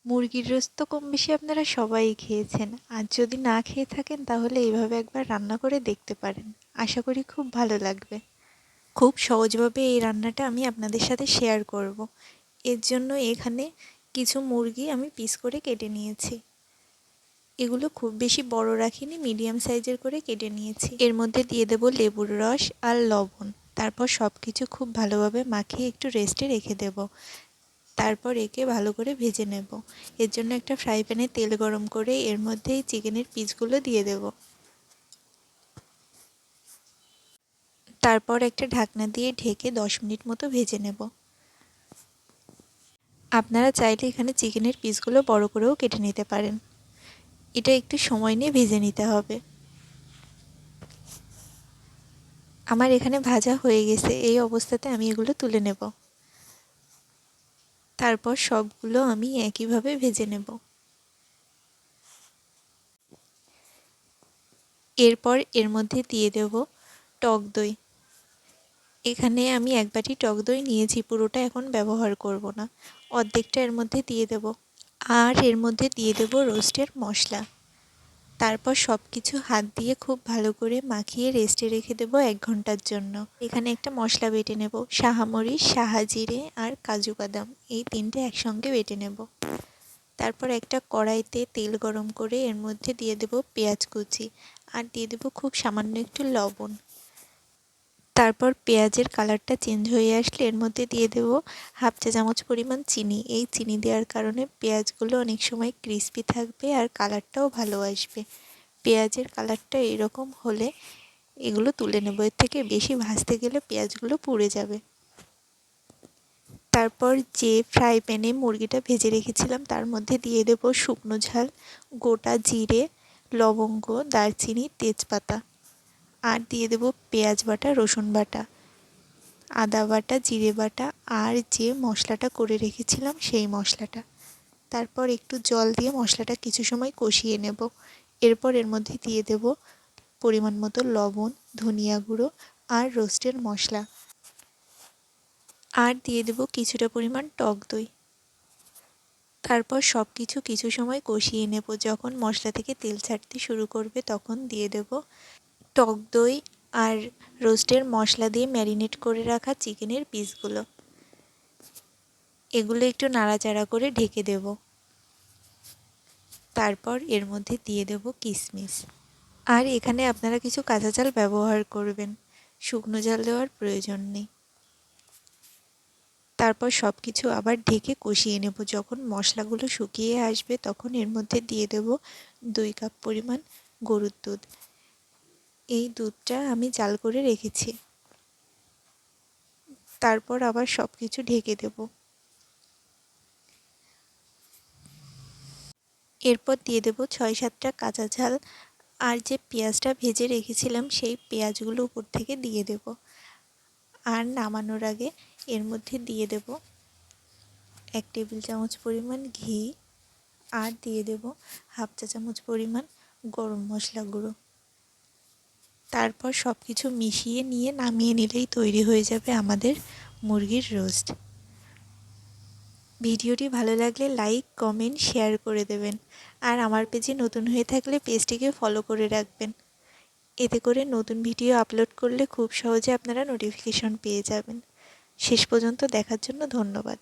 মুরগির রোস্ট তো কম বেশি আপনারা সবাই খেয়েছেন। আর যদি না খেয়ে থাকেন তাহলে এইভাবে একবার রান্না করে দেখতে পারেন। আশা করি খুব ভালো লাগবে। খুব সহজভাবে এই রান্নাটা আমি আপনাদের সাথে শেয়ার করব। এর জন্য এখানে কিছু মুরগি আমি পিস করে কেটে নিয়েছি। এগুলো খুব বেশি বড় রাখিনি, মিডিয়াম সাইজের করে কেটে নিয়েছি। এর মধ্যে দিয়ে দেব লেবুর রস আর লবণ। তারপর সব কিছু খুব ভালোভাবে মাখিয়ে একটু রেস্টে রেখে দেব। তারপর একে ভালো করে ভেজে নেব। এর জন্য একটা ফ্রাই প্যানে তেল গরম করে এর মধ্যে এই চিকেনের পিসগুলো দিয়ে দেব। তারপর একটা ঢাকনা দিয়ে ঢেকে 10 মিনিট মতো ভেজে নেব। আপনারা চাইলে এখানে চিকেনের পিসগুলো বড় করেও কেটে নিতে পারেন। এটা একটু সময় নিয়ে ভেজে নিতে হবে। আমার এখানে ভাজা হয়ে গেছে। এই অবস্থাতে আমি এগুলো তুলে নেব। তারপর সবগুলো আমি একইভাবে ভেজে নেব। এরপর এর মধ্যে দিয়ে দেব টক দই। এখানে আমি 1 বাটি টক দই নিয়েছি, পুরোটা এখন ব্যবহার করব না, অর্ধেকটা এর মধ্যে দিয়ে দেব। আর এর মধ্যে দিয়ে দেব রোস্টের মশলা। তারপর সব কিছু হাত দিয়ে খুব ভালো করে মাখিয়ে রেস্টে রেখে দেব 1 ঘন্টার জন্য। এখানে একটা মশলা বেটে নেব, শাহামরিচ, শাহজিরে আর কাজু বাদাম, এই তিনটে একসঙ্গে বেটে নেব। তারপর একটা কড়াইতে তেল গরম করে এর মধ্যে দিয়ে দেব পেঁয়াজ কুচি আর দিয়ে দেব খুব সামান্য একটু লবণ। তারপর পেঁয়াজের কালারটা চেঞ্জ হয়ে আসলে এর মধ্যে দিয়ে দেব হাফ চা চামচ পরিমাণ চিনি। এই চিনি দেওয়ার কারণে পেঁয়াজগুলো অনেক সময় ক্রিস্পি থাকবে আর কালারটাও ভালো আসবে। পেঁয়াজের কালারটা এরকম হলে এগুলো তুলে নেব। এর থেকে বেশি ভাজতে গেলে পেঁয়াজগুলো পুড়ে যাবে। তারপর যে ফ্রাই প্যানে মুরগিটা ভেজে রেখেছিলাম তার মধ্যে দিয়ে দেব শুকনো ঝাল, গোটা জিরে, লবঙ্গ, দারচিনি, তেজপাতা আর দিয়ে দেব পেঁয়াজ বাটা, রসুন বাটা, আদা বাটা, জিরে বাটা আর যে মশলাটা করে রেখেছিলাম সেই মশলাটা। তারপর একটু জল দিয়ে মশলাটা কিছু সময় কষিয়ে নেব। এরপর এর মধ্যে দিয়ে দেব পরিমাণ মতো লবণ, ধনিয়া গুঁড়ো আর রোস্টের মশলা আর দিয়ে দেব কিছুটা পরিমাণ টক দই। তারপর সব কিছু সময় কষিয়ে নেব। যখন মশলা থেকে তেল ছাড়তে শুরু করবে তখন দিয়ে দেব টক দই আর রোস্টের মশলা দিয়ে ম্যারিনেট করে রাখা চিকেনের পিসগুলো। এগুলো একটু নাড়াচাড়া করে ঢেকে দেব। তারপর এর মধ্যে দিয়ে দেব কিশমিশ। আর এখানে আপনারা কিছু কাঁচা ঝাল ব্যবহার করবেন, শুকনো ঝাল দেওয়ার প্রয়োজন নেই। তারপর সব কিছু আবার ঢেকে কষিয়ে নেব। যখন মশলাগুলো শুকিয়ে আসবে তখন এর মধ্যে দিয়ে দেব 2 কাপ পরিমাণ গরুর দুধ। এই দুধটা আমি জাল করে রেখেছি। তারপর আবার সব কিছু ঢেকে দেব। এরপর দিয়ে দেব 6-7টা কাঁচা ঝাল আর যে পেঁয়াজটা ভেজে রেখেছিলাম সেই পেঁয়াজগুলো উপর থেকে দিয়ে দেব। আর নামানোর আগে এর মধ্যে দিয়ে দেব 1 টেবিল চামচ পরিমাণ ঘি আর দিয়ে দেব হাফ চা চামচ পরিমাণ গরম মশলা গুঁড়ো। তারপর সব কিছু মিশিয়ে নিয়ে নামিয়ে নিলেই তৈরি হয়ে যাবে আমাদের মুরগির রোস্ট। ভিডিওটি ভালো লাগলে লাইক, কমেন্ট, শেয়ার করে দেবেন। আর আমার পেজে নতুন হয়ে থাকলে পেজটিকে ফলো করে রাখবেন। এতে করে নতুন ভিডিও আপলোড করলে খুব সহজে আপনারা নোটিফিকেশন পেয়ে যাবেন। শেষ পর্যন্ত দেখার জন্য ধন্যবাদ।